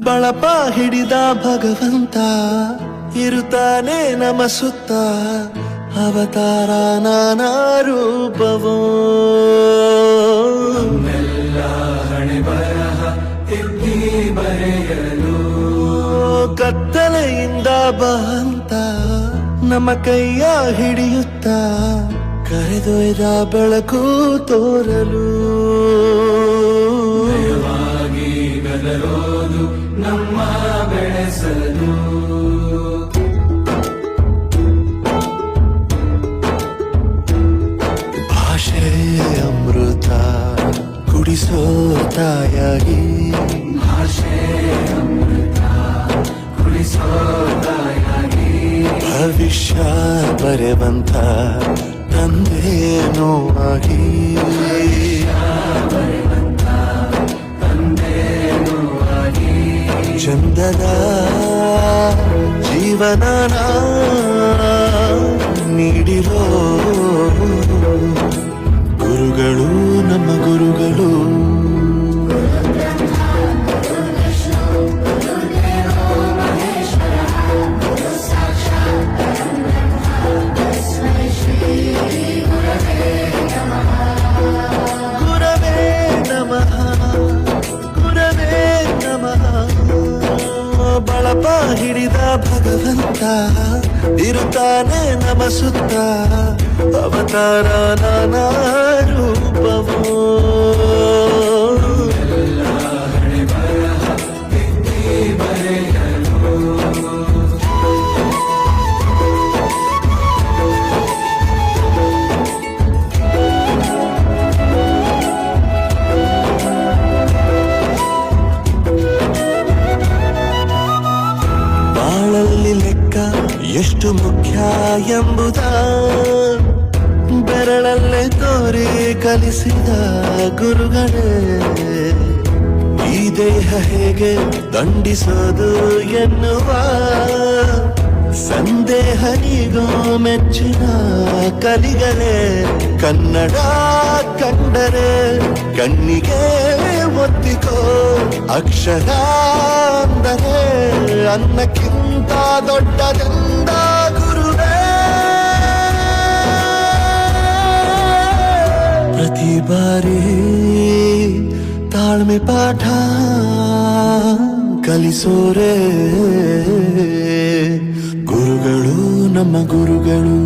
ಬಳಪ ಹಿಡಿದ ಭಗವಂತ ಇರುತ್ತಾನೆ ನಮ ಸುತ್ತ ಅವತಾರ ನಾನಾ ರೂಪವೋ ಹಣೆ ಬರಹ ತಿದ್ದಿ ಬರೆಯಲು ಕತ್ತಲೆಯಿಂದ ಬಂತ ನಮ್ಮ ಕೈಯ ಹಿಡಿಯುತ್ತ ಕರೆದೊಯ್ದ ಬೆಳಕು ತೋರಲು ದಯವಾಗಿ ಗದರೋದು ನಮ್ಮ ಬೆಳೆಸಲು ಭಾಷೆ ಅಮೃತ ಕುಡಿಸೋ ತಾಯಾಗಿ ಭಾಷೆ ಅಮೃತ ಕುಡಿಸೋ ತಾಯಾಗಿ ಭವಿಷ್ಯ ಬರೆವಂತ ತಂದೇನೋ ಆಗಿ ಚಂದದ ಜೀವನ ನೀಡಿರೋ ಗುರುಗಳು ನಮ್ಮ ಗುರುಗಳು ಗುರವೇ ನಮಃ ಗುರವೇ ನಮಃ ಬಳಪ ಹಿಡಿದ ಭಗವಂತ ಇರುತ್ತಾನೆ ನಮ ಸುತ್ತ ಅವತಾರ ನಾನಾ ರೂಪವೋ ಹಣೆ ಬರಹ ತಿದ್ದಿ ಬರೆಯಲು ಬಾಳಲ್ಲಿ ಲೆಕ್ಕ ಎಷ್ಟು ಮುಖ್ಯ ಎಂಬುದ ಬೆರಳಲ್ಲೇ ತೋರಿ ಕಲಿಸಿದ ಗುರುಗಳೇ ಈ ದೇಹ ಹೇಗೆ ದಂಡಿಸೋದು ಎನ್ನುವ ಸಂದೇಹನಿಗೋ ಮೆಚ್ಚಿನ ಕಲಿಗಳೇ ಕನ್ನಡ ಕಂಡರೆ ಕಣ್ಣಿಗೆ ಒತ್ತಿಕೋ ಅಕ್ಷರ ಅಂದರೆ ಅನ್ನಕ್ಕಿಂತ ದೊಡ್ಡದೆಂದ ಗುರುವೇ ಪ್ರತಿ ಬಾರಿ ತಾಳ್ಮೆ ಪಾಠ ಕಲಿಸೋರೆ ಗುರುಗಳು ನಮ್ಮ ಗುರುಗಳು